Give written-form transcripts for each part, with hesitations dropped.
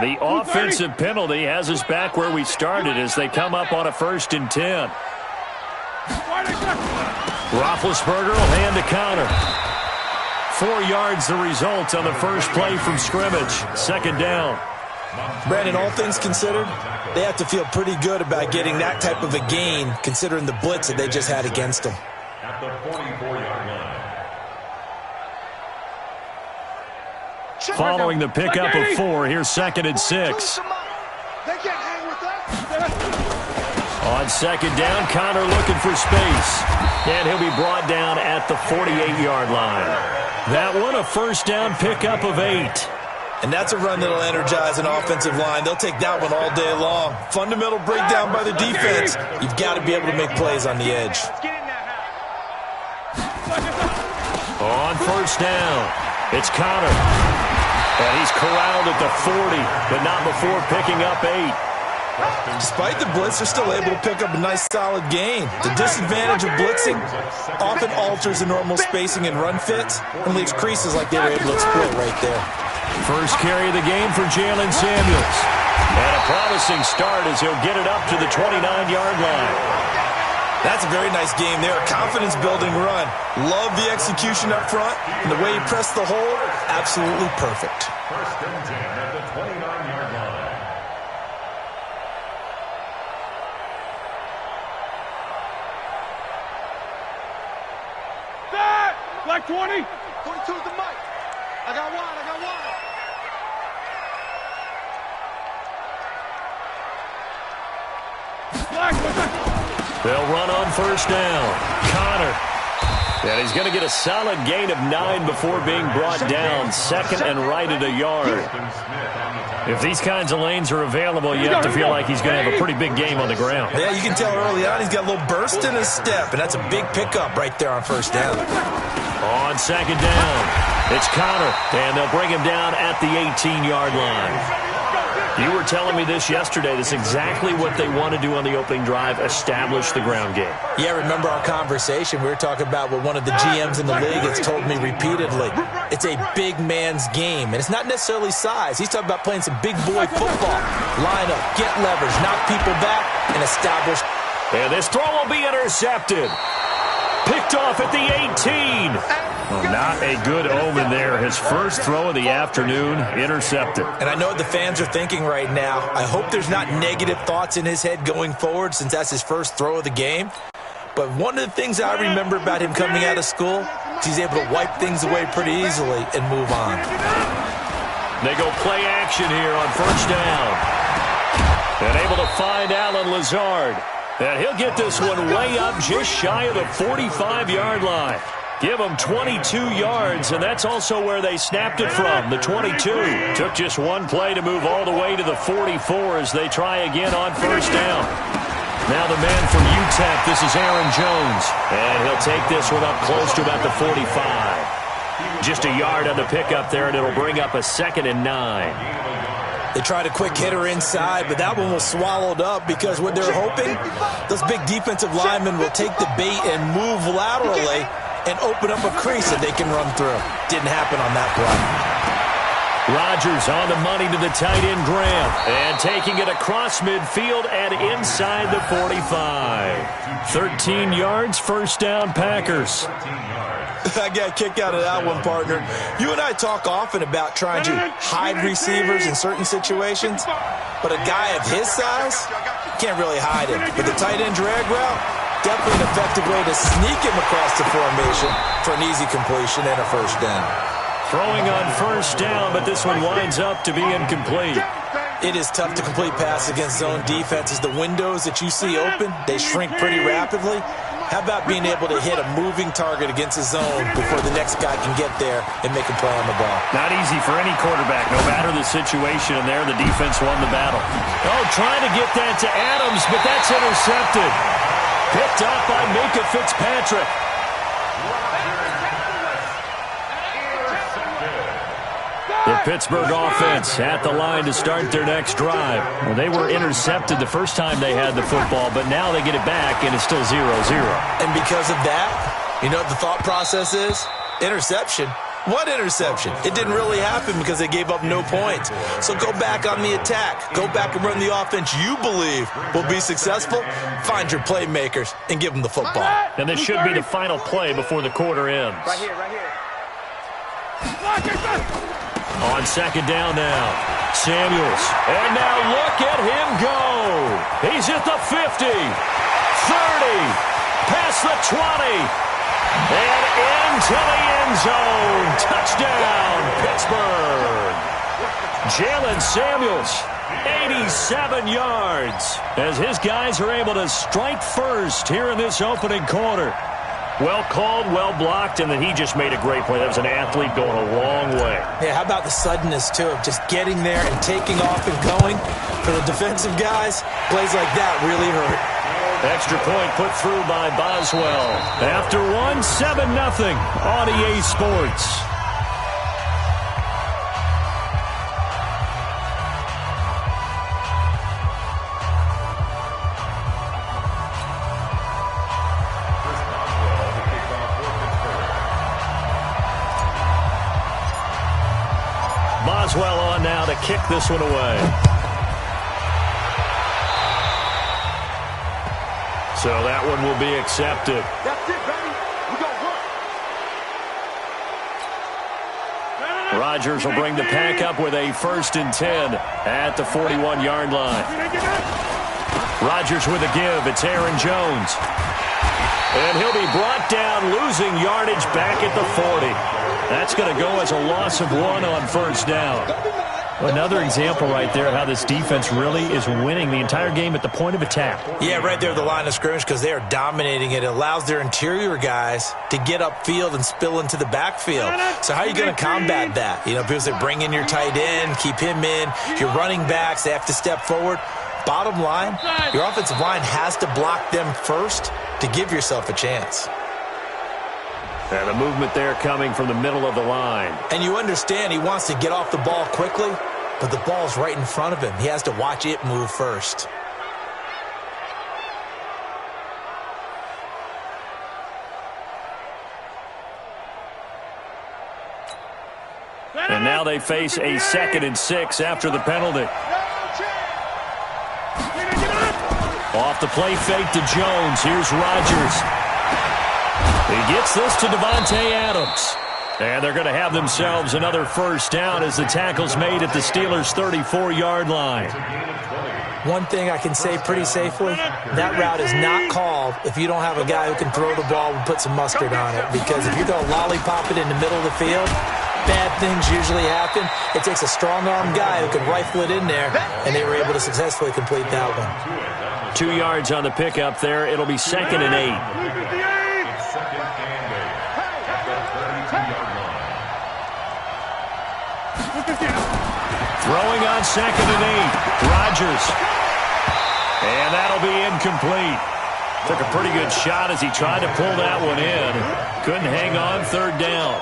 The offensive penalty has us back where we started as they come up on a 1st and 10. Roethlisberger will hand a counter. 4 yards the result on the first play from scrimmage. 2nd down. Brandon, all things considered, they have to feel pretty good about getting that type of a gain considering the blitz that they just had against them. At the 44-yard line. Following the pickup of 4, here's 2nd and 6. They can't hang with that. On 2nd down, Connor looking for space. And he'll be brought down at the 48-yard line. That one a 1st down pickup of 8. And that's a run that'll energize an offensive line. They'll take that one all day long. Fundamental breakdown by the defense. You've got to be able to make plays on the edge. On 1st down, it's Connor. And he's corralled at the 40, but not before picking up 8. Despite the blitz, they're still able to pick up a nice solid gain. The disadvantage of blitzing often alters the normal spacing and run fits and leaves creases like they were able to exploit right there. First carry of the game for Jalen Samuels. And a promising start as he'll get it up to the 29-yard line. That's a very nice game there. A confidence-building run. Love the execution up front. And the way he pressed the hole, absolutely perfect. 1st and 10 at the 29-yard line. Black 20. 22 is the mic. I got one. They'll run on 1st down. Connor. And he's going to get a solid gain of 9 before being brought down. 2nd and right at a yard. If these kinds of lanes are available, you have to feel like he's going to have a pretty big game on the ground. Yeah, you can tell early on he's got a little burst in his step, and that's a big pickup right there on 1st down. On 2nd down, it's Connor, and they'll bring him down at the 18-yard line. You were telling me this yesterday. This is exactly what they want to do on the opening drive, establish the ground game. Yeah, remember our conversation? We were talking about what one of the GMs in the league has told me repeatedly. It's a big man's game, and it's not necessarily size. He's talking about playing some big boy football. Line up, get leverage, knock people back, and establish. And this throw will be intercepted. Picked off at the 18. Well, not a good omen there. His first throw of the afternoon, intercepted. And I know what the fans are thinking right now. I hope there's not negative thoughts in his head going forward since that's his first throw of the game. But one of the things I remember about him coming out of school is he's able to wipe things away pretty easily and move on. They go play action here on 1st down. And able to find Alan Lazard. And he'll get this one way up just shy of the 45-yard line. Give them 22 yards, and that's also where they snapped it from, the 22. Took just one play to move all the way to the 44 as they try again on 1st down. Now the man from UTEP, this is Aaron Jones. And he'll take this one up close to about the 45. Just a yard on the pickup there, and it'll bring up a 2nd and 9. They tried a quick hitter inside, but that one was swallowed up because what they're hoping, those big defensive linemen will take the bait and move laterally and open up a crease that they can run through. Didn't happen on that play. Rodgers on the money to the tight end Graham. And taking it across midfield and inside the 45. 13 yards, 1st down Packers. I got a kick out of that one, partner. You and I talk often about trying to hide receivers in certain situations, but a guy of his size can't really hide him. But the tight end drag route, definitely an effective way to sneak him across the formation for an easy completion and a 1st down. Throwing on 1st down, but this one winds up to be incomplete. It is tough to complete passes against zone defenses. The windows that you see open, they shrink pretty rapidly. How about being able to hit a moving target against a zone before the next guy can get there and make a play on the ball? Not easy for any quarterback, no matter the situation, and there the defense won the battle. Oh, trying to get that to Adams, but that's intercepted. Picked up by Minkah Fitzpatrick. The Pittsburgh offense at the line to start their next drive. Well, they were intercepted the first time they had the football, but now they get it back, and it's still 0-0. And because of that, you know what the thought process is? Interception. What interception? It didn't really happen because they gave up no points. So go back on the attack. Go back and run the offense you believe will be successful. Find your playmakers and give them the football. And this should be the final play before the quarter ends. Right here, right here. On second down now, Samuels. And now look at him go. He's at the 50, 30, past the 20. And into the end zone. Touchdown, Pittsburgh. Jalen Samuels, 87 yards, as his guys are able to strike first here in this opening quarter. Well called, well blocked, and then he just made a great play. That was an athlete going a long way. Yeah, how about the suddenness, too, of just getting there and taking off and going? For the defensive guys, plays like that really hurt. Extra point put through by Boswell. After one, 7-0 on EA Sports. Boswell on now to kick this one away. So that one will be accepted. That's it, baby. We got work. Rodgers will bring the pack up with a 1st and 10 at the 41-yard line. Rodgers with a give. It's Aaron Jones. And he'll be brought down, losing yardage back at the 40. That's going to go as a loss of 1 on 1st down. Another example right there how this defense really is winning the entire game at the point of attack. Yeah, right there at the line of scrimmage because they are dominating it. It allows their interior guys to get upfield and spill into the backfield. So how are you going to combat that? You know, people say bring in your tight end, keep him in. Your running backs, they have to step forward. Bottom line, your offensive line has to block them first to give yourself a chance. And the movement there coming from the middle of the line. And you understand he wants to get off the ball quickly, but the ball's right in front of him. He has to watch it move first. And now they face a 2nd and 6 after the penalty. Off the play fake to Jones. Here's Rodgers. He gets this to Davante Adams. And they're going to have themselves another 1st down as the tackle's made at the Steelers' 34-yard line. One thing I can say pretty safely, that route is not called if you don't have a guy who can throw the ball and put some mustard on it. Because if you're going to lollipop it in the middle of the field, bad things usually happen. It takes a strong-arm guy who can rifle it in there, and they were able to successfully complete that one. 2 yards on the pickup there. It'll be 2nd and 8. Throwing on 2nd and 8. Rodgers. And that'll be incomplete. Took a pretty good shot as he tried to pull that one in. Couldn't hang on 3rd down.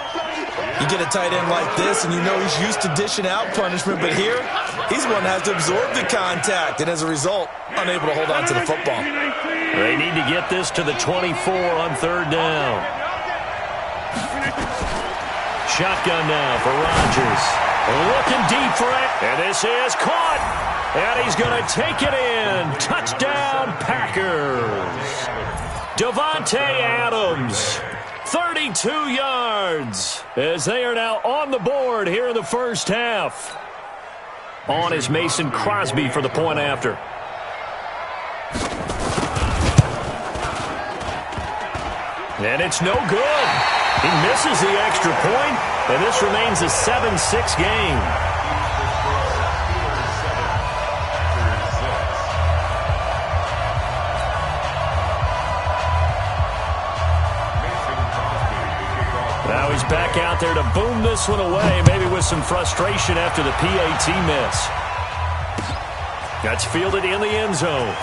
You get a tight end like this, and you know he's used to dishing out punishment, but here, he's the one that has to absorb the contact, and as a result, unable to hold on to the football. They need to get this to the 24 on 3rd down. Shotgun now for Rodgers. Looking deep for it, and this is caught. And he's going to take it in. Touchdown, Packers. Davante Adams, 32 yards, as they are now on the board here in the 1st half. On is Mason Crosby for the point after. And it's no good. He misses the extra point, and this remains a 7-6 game. Now he's back out there to boom this one away, maybe with some frustration after the PAT miss. That's fielded in the end zone.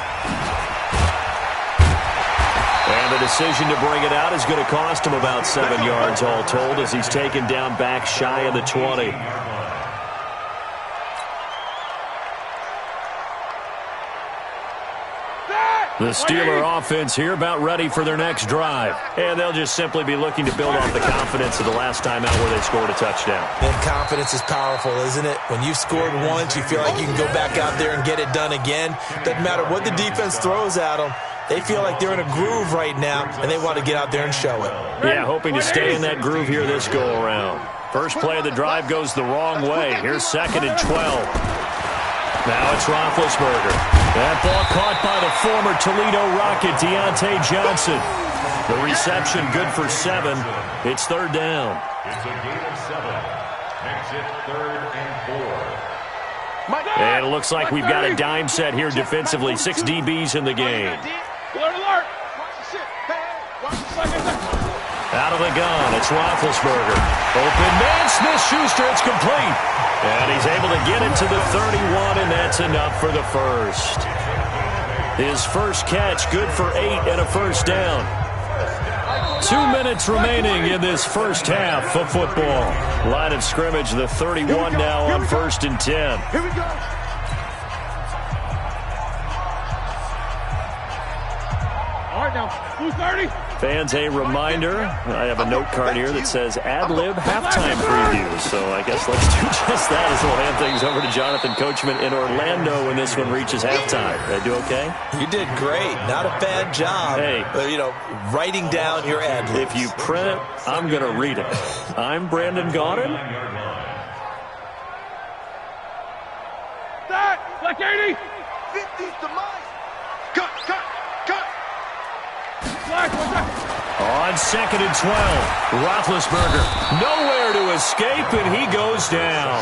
And the decision to bring it out is going to cost him about 7 yards all told as he's taken down back shy of the 20. The Steeler offense here about ready for their next drive. And they'll just simply be looking to build off the confidence of the last time out where they scored a touchdown. And confidence is powerful, isn't it? When you've scored once, you feel like you can go back out there and get it done again. Doesn't matter what the defense throws at them. They feel like they're in a groove right now, and they want to get out there and show it. Yeah, hoping to stay in that groove here this go-around. First play of the drive goes the wrong way. Here's 2nd and 12. Now it's Roethlisberger. That ball caught by the former Toledo Rocket, Deontay Johnson. The reception good for 7. It's 3rd down. It's a gain of 7. Makes it 3rd and 4. And it looks like we've got a dime set here defensively. 6 DBs in the game. Alert. Out of the gun, it's Roethlisberger. Open man, Smith-Schuster, it's complete. And he's able to get it to the 31, and that's enough for the first. His first catch, good for 8 and a first down. 2 minutes remaining in this first half of football. Line of scrimmage, the 31 now on 1st and 10. Here we go. All right, now, who's 30? Fans, a reminder, I have a note card here that says ad-lib halftime preview. So I guess let's do just that as we'll hand things over to Jonathan Coachman in Orlando when this one reaches halftime. Did I do okay? You did great. Not a bad job. Hey. Writing down your ad-libs. If you print it, I'm going to read it. I'm Brandon Gaudin. That, like 80. 50's the mic. Cut. On 2nd and 12, Roethlisberger nowhere to escape, and he goes down.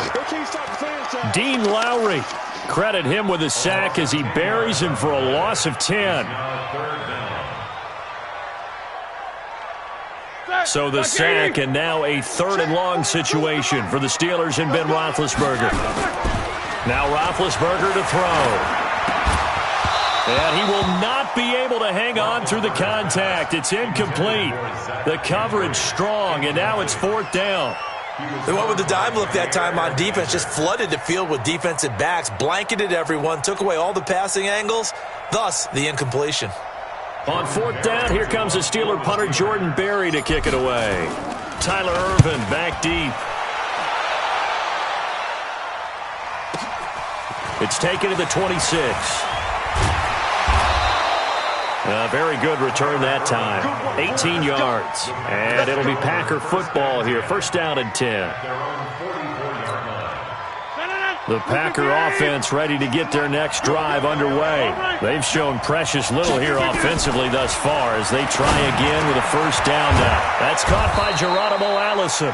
Dean Lowry, credit him with a sack as he buries him for a loss of 10. So the sack, and now a 3rd and long situation for the Steelers and Ben Roethlisberger. Now Roethlisberger to throw. And he will not be able to hang on through the contact. It's incomplete. The coverage strong, and now it's 4th down. They went with the dime look that time on defense, just flooded the field with defensive backs, blanketed everyone, took away all the passing angles, thus the incompletion. On 4th down, here comes the Steeler punter Jordan Berry to kick it away. Tyler Ervin back deep. It's taken to the 26. A very good return that time. 18 yards. And it'll be Packer football here. 1st down and 10. The Packer offense ready to get their next drive underway. They've shown precious little here offensively thus far as they try again with a 1st down now. That's caught by Geronimo Allison.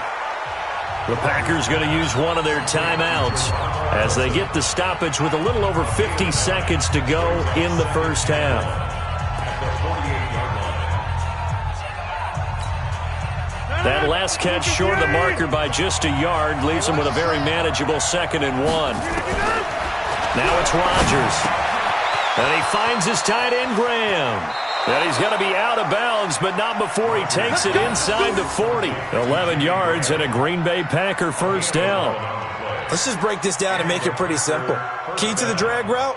The Packers going to use one of their timeouts as they get the stoppage with a little over 50 seconds to go in the first half. That last catch short of the marker by just a yard leaves him with a very manageable 2nd and 1. Now it's Rodgers. And he finds his tight end, Graham. And he's going to be out of bounds, but not before he takes it inside the 40. 11 yards and a Green Bay Packer 1st down. Let's just break this down and make it pretty simple. Key to the drag route,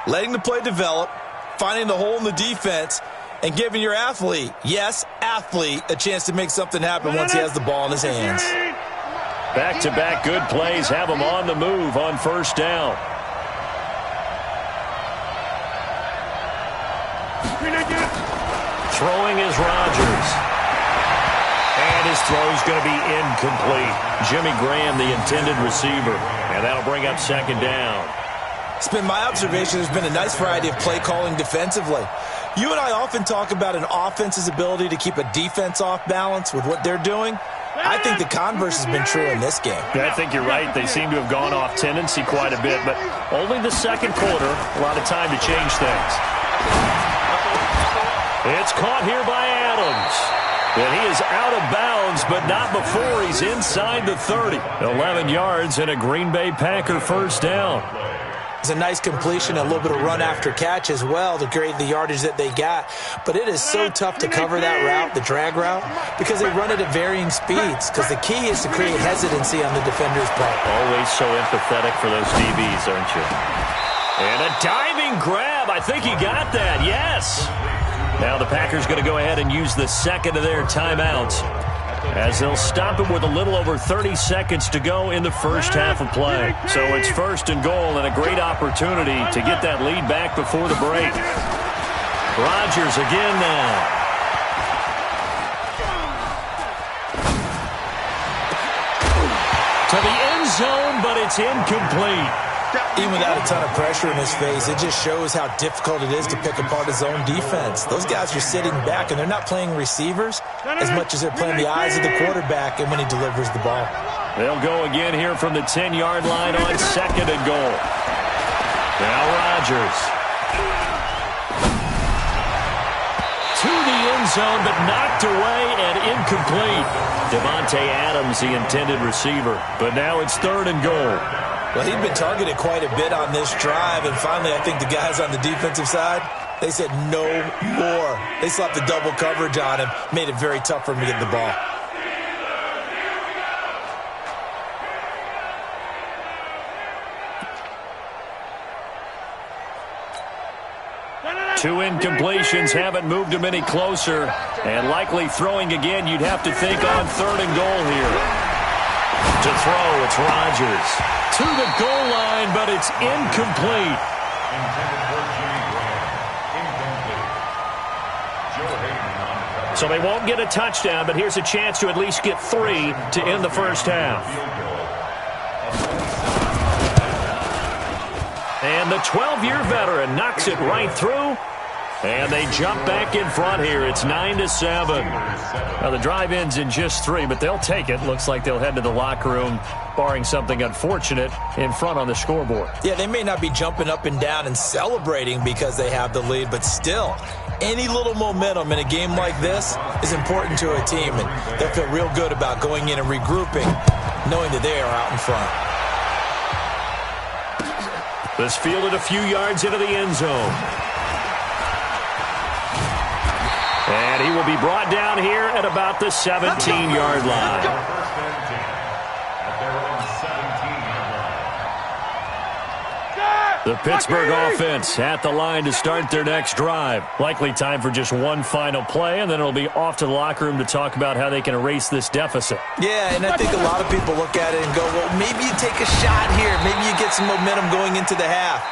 letting the play develop, finding the hole in the defense, and giving your athlete, yes, athlete, a chance to make something happen once he has the ball in his hands. Back-to-back good plays have him on the move on 1st down. Throwing is Rodgers. And his throw's going to be incomplete. Jimmy Graham, the intended receiver. And that'll bring up 2nd down. It's been my observation there's been a nice variety of play calling defensively. You and I often talk about an offense's ability to keep a defense off balance with what they're doing. I think the converse has been true in this game. I think you're right. They seem to have gone off tendency quite a bit, but only the 2nd quarter, a lot of time to change things. It's caught here by Adams. And he is out of bounds, but not before he's inside the 30. 11 yards and a Green Bay Packer 1st down. It's a nice completion, a little bit of run after catch as well to create the yardage that they got. But it is so tough to cover that route, the drag route, because they run it at varying speeds. Because the key is to create hesitancy on the defender's part. Always so empathetic for those DBs, aren't you? And a diving grab. I think he got that. Yes. Now the Packers going to go ahead and use the second of their timeouts as they'll stop it with a little over 30 seconds to go in the first half of play. So it's first and goal and a great opportunity to get that lead back before the break. Rodgers again now. To the end zone, but it's incomplete. Even without a ton of pressure in his face, it just shows how difficult it is to pick apart his own defense. Those guys are sitting back, and they're not playing receivers as much as they're playing the eyes of the quarterback and when he delivers the ball. They'll go again here from the 10-yard line on second and goal. Now Rodgers. To the end zone, but knocked away and incomplete. Devontae Adams, the intended receiver. But now it's third and goal. Well, he'd been targeted quite a bit on this drive, and finally I think the guys on the defensive side, they said no more. They slapped the double coverage on him, made it very tough for him to get the ball. Two incompletions haven't moved him any closer, and likely throwing again, you'd have to think on third and goal here. To throw, it's Rodgers. To the goal line, but it's incomplete. So they won't get a touchdown, but here's a chance to at least get 3 to end the first half. And the 12-year veteran knocks it right through. And they jump back in front here. It's 9-7. Now the drive ends in just 3, but they'll take it. Looks like they'll head to the locker room, barring something unfortunate, in front on the scoreboard. Yeah, they may not be jumping up and down and celebrating because they have the lead, but still, any little momentum in a game like this is important to a team, and they'll feel real good about going in and regrouping, knowing that they are out in front. This fielded a few yards into the end zone. And he will be brought down here at about the 17-yard line. The Pittsburgh offense at the line to start their next drive. Likely time for just one final play, and then it'll be off to the locker room to talk about how they can erase this deficit. Yeah, and I think a lot of people look at it and go, well, maybe you take a shot here. Maybe you get some momentum going into the half.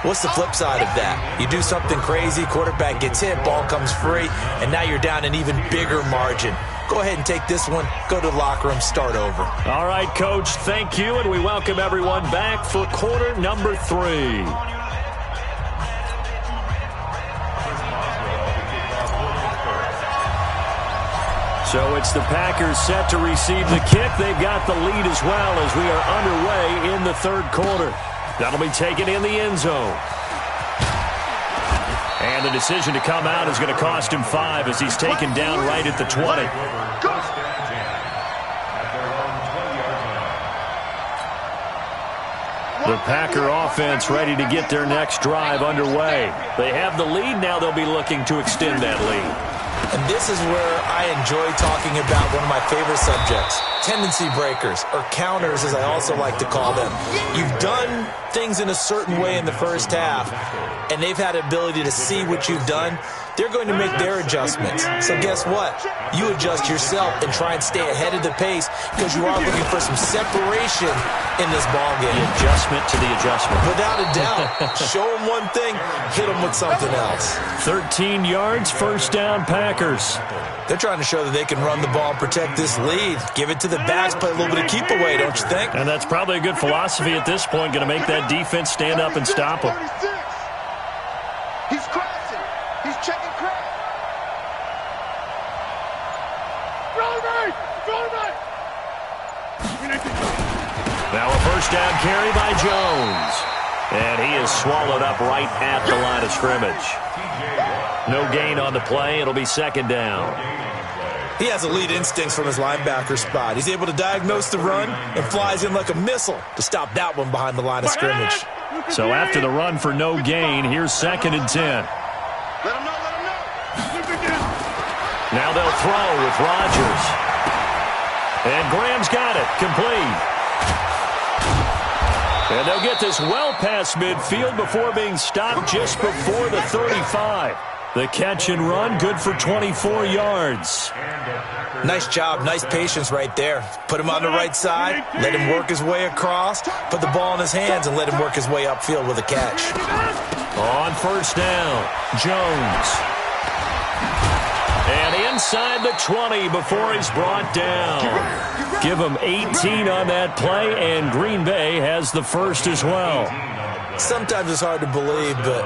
What's the flip side of that? You do something crazy, quarterback gets hit, ball comes free, and now you're down an even bigger margin. Go ahead and take this one, go to the locker room, start over. All right, Coach, thank you, and we welcome everyone back for quarter number 3. So it's the Packers set to receive the kick. They've got the lead as well as we are underway in the third quarter. That'll be taken in the end zone. And the decision to come out is going to cost him 5 as he's taken down right at the 20. The Packer offense ready to get their next drive underway. They have the lead. Now they'll be looking to extend that lead. And this is where I enjoy talking about one of my favorite subjects, tendency breakers, or counters as I also like to call them. You've done things in a certain way in the first half, and they've had the ability to see what you've done. They're going to make their adjustments. So guess what? You adjust yourself and try and stay ahead of the pace because you are looking for some separation in this ballgame. The adjustment to the adjustment. Without a doubt. Show them one thing, hit them with something else. 13 yards, first down, Packers. They're trying to show that they can run the ball and protect this lead. Give it to the backs, play a little bit of keep away, don't you think? And that's probably a good philosophy at this point, going to make that defense stand up and stop them. He's crossing. He's checking crack. Now a first down carry by Jones. And he is swallowed up right at the line of scrimmage. No gain on the play. It'll be second down. He has elite instincts from his linebacker spot. He's able to diagnose the run and flies in like a missile to stop that one behind the line of scrimmage. So after the run for no gain, here's second and 10. Let him know, let him know. Now they'll throw with Rodgers. And Graham's got it, complete. And they'll get this well past midfield before being stopped just before the 35. The catch and run, good for 24 yards. Nice job, nice patience right there. Put him on the right side, let him work his way across, put the ball in his hands, and let him work his way upfield with a catch. On first down, Jones. And inside the 20 before he's brought down. Give him 18 on that play, and Green Bay has the first as well. Sometimes it's hard to believe, but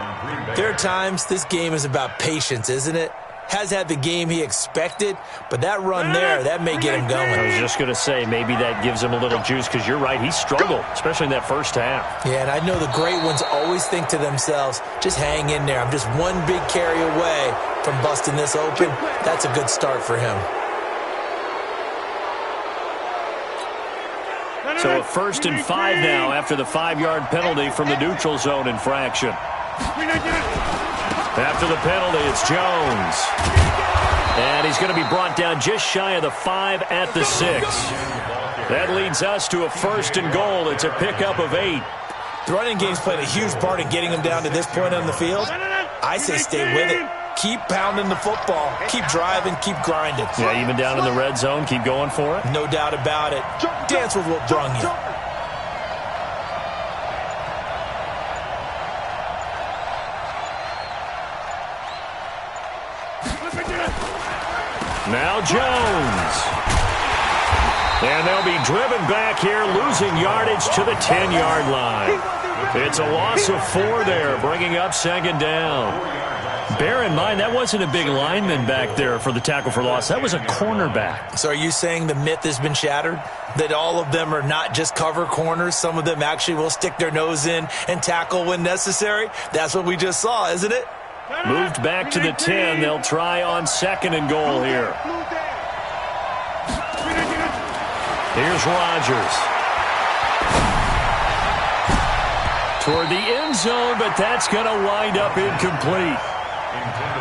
there are times this game is about patience, isn't it? Has had the game he expected, but that run there, that may get him going. I was just going to say, maybe that gives him a little juice, because you're right, he struggled, especially in that first half. Yeah, and I know the great ones always think to themselves, just hang in there. I'm just one big carry away from busting this open. That's a good start for him. So a 1st and 5 now after the 5-yard penalty from the neutral zone infraction. After the penalty, it's Jones. And he's going to be brought down just shy of the 5 at the 6. That leads us to a 1st and goal. It's a pickup of 8. The running game's played a huge part in getting him down to this point on the field. I say stay with it. Keep pounding the football. Keep driving. Keep grinding. Yeah, even down in the red zone, keep going for it. No doubt about it. Dance with what brung you. Now Jones. And they'll be driven back here, losing yardage to the 10-yard line. It's a loss of 4 there, bringing up 2nd down. Bear in mind, that wasn't a big lineman back there for the tackle for loss. That was a cornerback. So are you saying the myth has been shattered? That all of them are not just cover corners? Some of them actually will stick their nose in and tackle when necessary? That's what we just saw, isn't it? Moved back to the 10. They'll try on 2nd and goal here. Here's Rodgers. Toward the end zone, but that's going to wind up incomplete.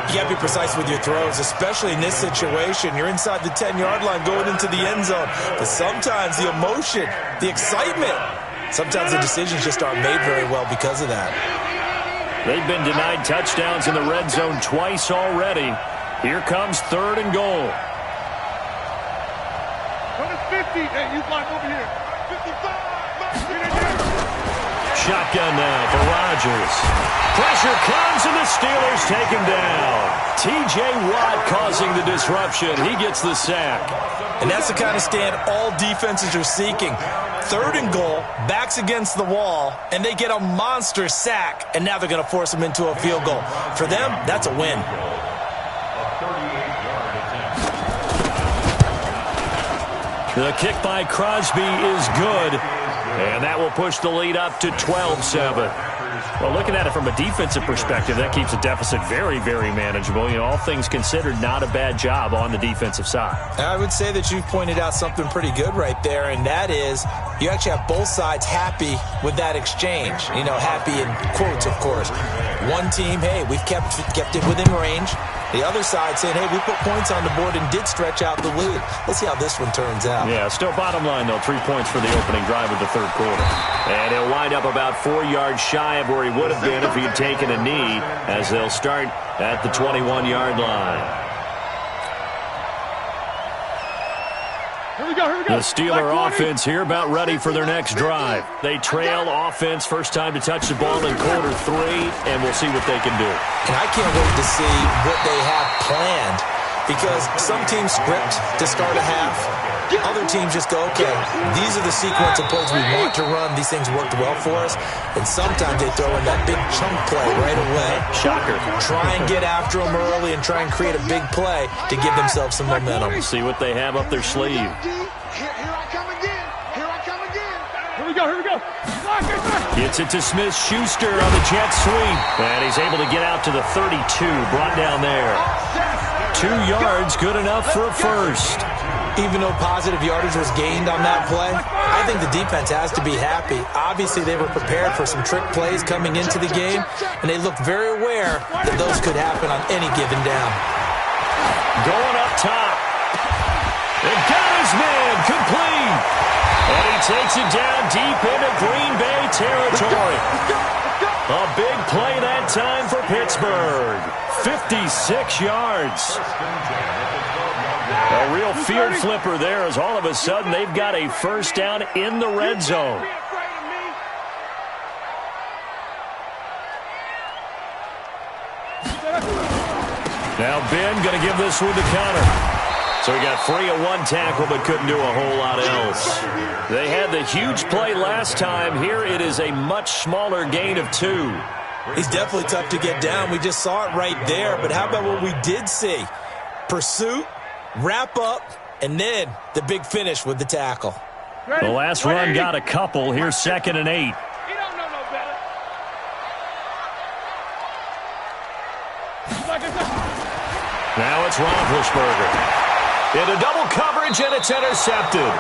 You got to be precise with your throws, especially in this situation. You're inside the 10-yard line going into the end zone. But sometimes the emotion, the excitement, sometimes the decisions just aren't made very well because of that. They've been denied touchdowns in the red zone twice already. Here comes 3rd and goal. 50. Hey, you block over here. 55. Shotgun now for Rodgers. Pressure comes, and the Steelers take him down. T.J. Watt causing the disruption. He gets the sack. And that's the kind of stand all defenses are seeking. 3rd and goal, backs against the wall, and they get a monster sack, and now they're going to force him into a field goal. For them, that's a win. The kick by Crosby is good, and that will push the lead up to 12-7. Well, looking at it from a defensive perspective, that keeps the deficit very, very manageable. You know, all things considered, not a bad job on the defensive side. I would say that you've pointed out something pretty good right there, and that is you actually have both sides happy with that exchange. You know, happy in quotes, of course. One team, hey, we've kept it within range. The other side saying, hey, we put points on the board and did stretch out the lead. Let's see how this one turns out. Yeah, still bottom line, though, 3 points for the opening drive of the 3rd quarter. And he'll wind up about 4 yards shy of where he would have been if he had taken a knee, as they'll start at the 21-yard line. Here we go. The Steeler offense here about ready for their next drive. They trail offense, first time to touch the ball in quarter 3, and we'll see what they can do. And I can't wait to see what they have planned, because some teams script to start a half. Other teams just go, okay, these are the sequence of plays we want to run. These things worked well for us. And sometimes they throw in that big chunk play right away. Shocker. Try and get after them early and try and create a big play to give themselves some momentum. See what they have up their sleeve. Here I come again. Here I come again. Here we go. Here we go. Gets it to Smith-Schuster on the jet sweep. And he's able to get out to the 32, brought down there. 2 yards, good enough for a first. Even though positive yardage was gained on that play, I think the defense has to be happy. Obviously, they were prepared for some trick plays coming into the game, and they looked very aware that those could happen on any given down. Going up top. And got his man complete. And he takes it down deep into Green Bay territory. A big play that time for Pittsburgh. 56 yards. A real field flipper there as all of a sudden they've got a first down in the red zone. Now Ben going to give this one to Connor. So he got free of one tackle but couldn't do a whole lot else. They had the huge play last time. Here it is a much smaller gain of 2. He's definitely tough to get down. We just saw it right there. But how about what we did see? Pursuit, wrap up, and then the big finish with the tackle. The last run got a couple. Here's 2nd and 8. He don't know no better. Now it's Roethlisberger. Into double coverage, and it's intercepted.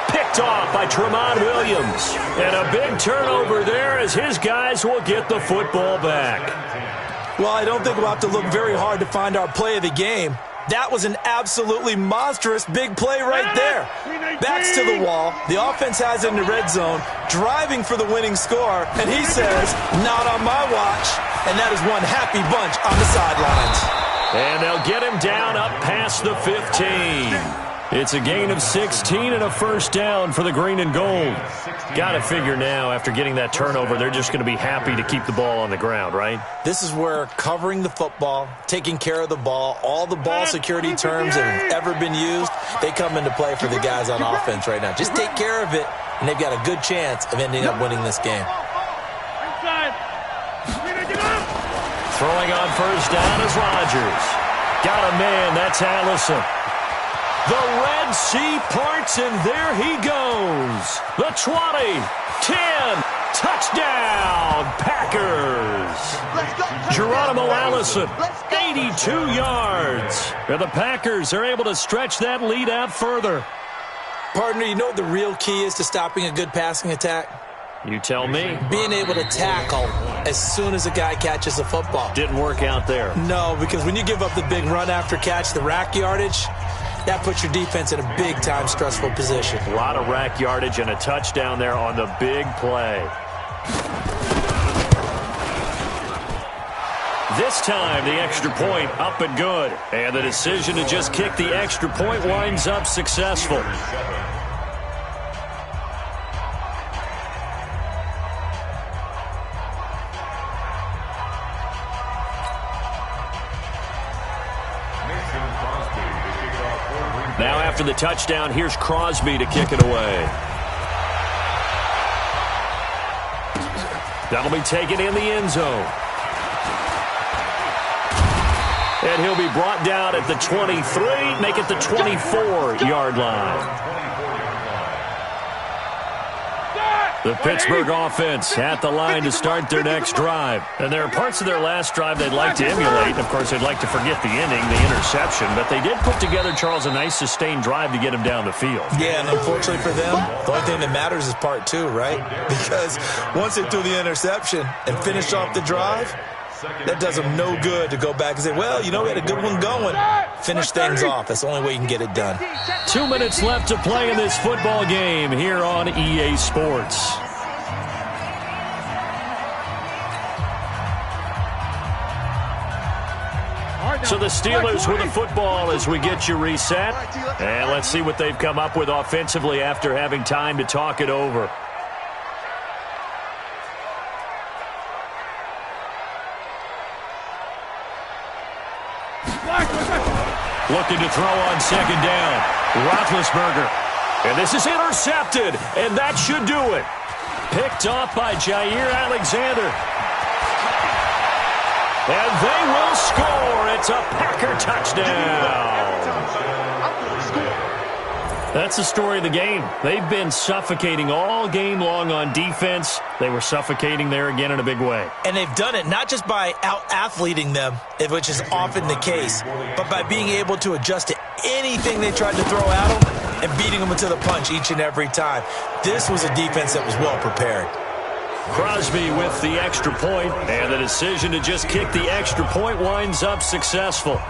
Picked off by Tramon Williams. And a big turnover there as his guys will get the football back. Well, I don't think we'll have to look very hard to find our play of the game. That was an absolutely monstrous big play right there. Backs to the wall. The offense has it in the red zone, driving for the winning score. And he says, not on my watch. And that is one happy bunch on the sidelines. And they'll get him down up past the 15. It's a gain of 16 and a first down for the green and gold. Got to figure now, after getting that turnover, they're just going to be happy to keep the ball on the ground, right? This is where covering the football, taking care of the ball, all the ball security terms that have ever been used, they come into play for the guys on offense right now. Just take care of it, and they've got a good chance of ending up winning this game. Throwing on first down is Rodgers. Got a man, that's Allison. The Red Sea parts, and there he goes. The 20, 10, touchdown, Packers. Geronimo Allison, 82 yards. And the Packers are able to stretch that lead out further. Partner, you know what the real key is to stopping a good passing attack? You tell me. Being able to tackle as soon as a guy catches the football. Didn't work out there. No, because when you give up the big run after catch, the rack yardage, that puts your defense in a big-time stressful position. A lot of rack yardage and a touchdown there on the big play. This time, the extra point up and good. And the decision to just kick the extra point winds up successful. Now after the touchdown, here's Crosby to kick it away. That'll be taken in the end zone. And he'll be brought down at the 23, make it the 24-yard line. The Pittsburgh offense at the line to start their next drive. And there are parts of their last drive they'd like to emulate. Of course, they'd like to forget the inning, the interception. But they did put together, Charles, a nice sustained drive to get him down the field. Yeah, and unfortunately for them, the only thing that matters is part 2, right? Because once they threw the interception and finished off the drive, that does them no good to go back and say, well, you know, we had a good one going. Finish things off. That's the only way you can get it done. 2 minutes left to play in this football game here on EA Sports. So the Steelers with the football as we get you reset. And let's see what they've come up with offensively after having time to talk it over. Looking to throw on second down. Roethlisberger. And this is intercepted. And that should do it. Picked off by Jair Alexander. And they will score. It's a Packer touchdown. That's the story of the game. They've been suffocating all game long on defense. They were suffocating there again in a big way. And they've done it not just by out-athleting them, which is often the case, but by being able to adjust to anything they tried to throw at them and beating them to the punch each and every time. This was a defense that was well prepared. Crosby with the extra point, and the decision to just kick the extra point winds up successful.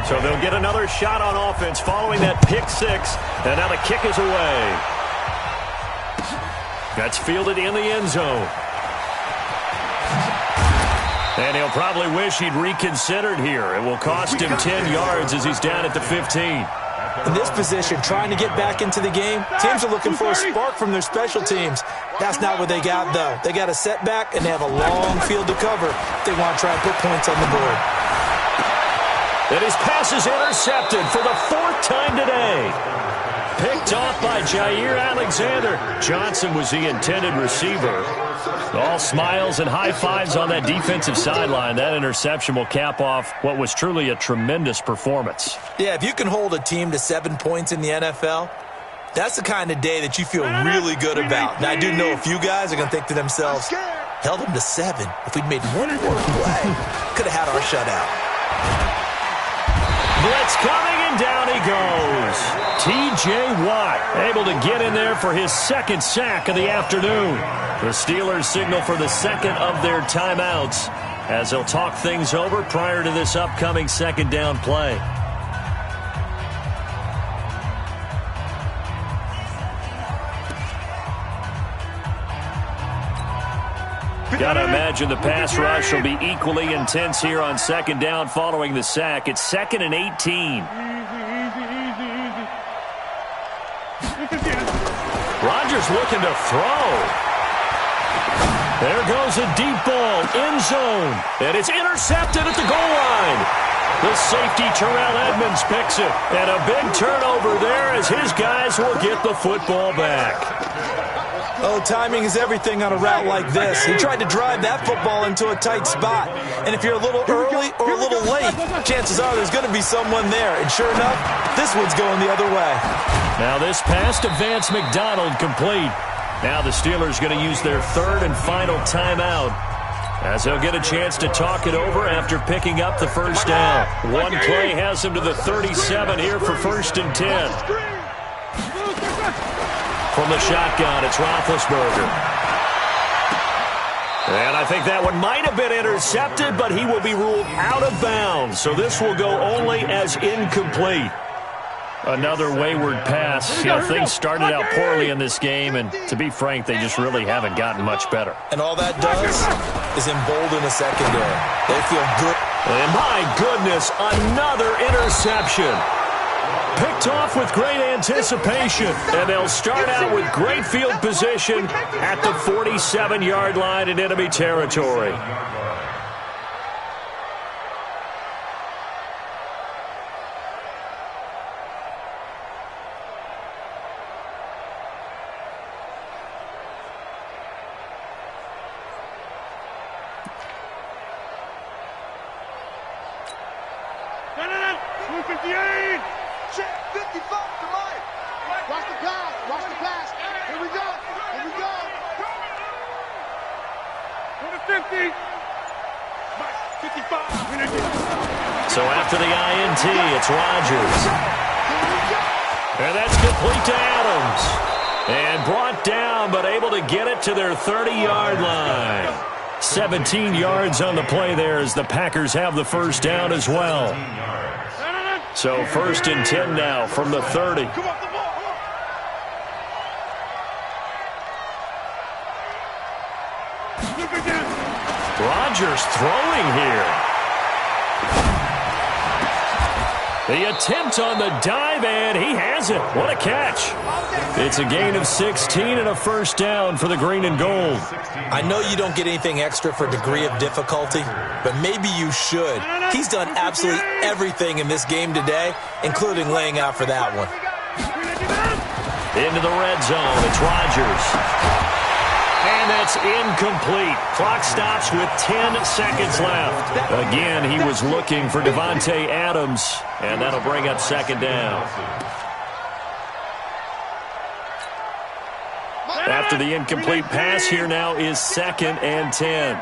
So they'll get another shot on offense following that pick six. And now the kick is away. That's fielded in the end zone. And he'll probably wish he'd reconsidered here. It will cost him 10 yards as he's down at the 15. In this position, trying to get back into the game, teams are looking for a spark from their special teams. That's not what they got, though. They got a setback, and they have a long field to cover if they want to try and put points on the board. And his pass is intercepted for the 4th time today. Picked off by Jair Alexander. Johnson was the intended receiver. All smiles and high fives on that defensive sideline. That interception will cap off what was truly a tremendous performance. Yeah, if you can hold a team to 7 points in the NFL, that's the kind of day that you feel really good about. Now, I do know a few guys are going to think to themselves, held them to 7. If we'd made one more play, could have had our shutout. Blitz coming, and down he goes. T.J. Watt able to get in there for his 2nd sack of the afternoon. The Steelers signal for the 2nd of their timeouts as they'll talk things over prior to this upcoming 2nd down play. Gotta imagine the pass rush will be equally intense here on 2nd down following the sack. It's 2nd and 18. Rodgers looking to throw. There goes a deep ball, end zone, and it's intercepted at the goal line. The safety, Terrell Edmonds, picks it, and a big turnover there as his guys will get the football back. Oh, timing is everything on a route like this. He tried to drive that football into a tight spot. And if you're a little early or a little late, chances are there's going to be someone there. And sure enough, this one's going the other way. Now this pass to Vance McDonald complete. Now the Steelers going to use their 3rd and final timeout as they'll get a chance to talk it over after picking up the 1st down. One play has them to the 37 here for 1st and 10. From the shotgun, it's Roethlisberger. And I think that one might have been intercepted, but he will be ruled out of bounds. So this will go only as incomplete. Another wayward pass. You know, things started out poorly in this game, and to be frank, they just really haven't gotten much better. And all that does is embolden the secondary. They feel good. And my goodness, another interception. Picked off with great anticipation, and they'll start out with great field position at the 47-yard line in enemy territory. So after the INT, it's Rodgers. And that's complete to Adams. And brought down, but able to get it to their 30-yard line. 17 yards on the play there as the Packers have the 1st down as well. So 1st and 10 now from the 30. Rodgers throwing here. The attempt on the dive, and he has it. What a catch. It's a gain of 16 and a 1st down for the green and gold. I know you don't get anything extra for degree of difficulty, but maybe you should. He's done absolutely everything in this game today, including laying out for that one. Into the red zone, it's Rodgers. And that's incomplete. Clock stops with 10 seconds left. Again, he was looking for Devontae Adams, and that'll bring up 2nd down. After the incomplete pass, here now is 2nd and 10.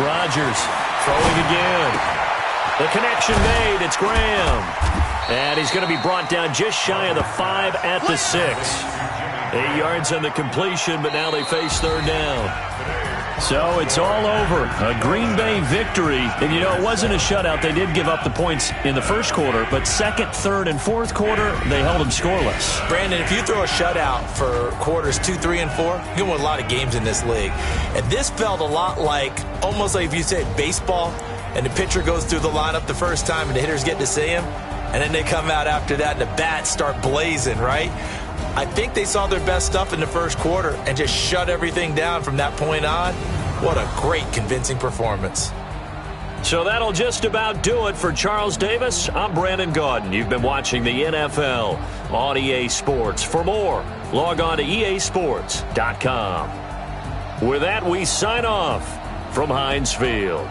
Rodgers throwing again. The connection made. It's Graham. And he's going to be brought down just shy of the 5 at the 6. 8 yards on the completion, but now they face 3rd down. So it's all over. A Green Bay victory. And, you know, it wasn't a shutout. They did give up the points in the first quarter, but second, third, and fourth quarter, they held them scoreless. Brandon, if you throw a shutout for quarters 2, 3, and 4, you're going to win a lot of games in this league. And this felt a lot like, almost like if you said baseball, and the pitcher goes through the lineup the first time and the hitters get to see him, and then they come out after that and the bats start blazing, right? I think they saw their best stuff in the first quarter and just shut everything down from that point on. What a great, convincing performance. So that'll just about do it for Charles Davis. I'm Brandon Gaudin. You've been watching the NFL on EA Sports. For more, log on to easports.com. With that, we sign off from Heinz Field.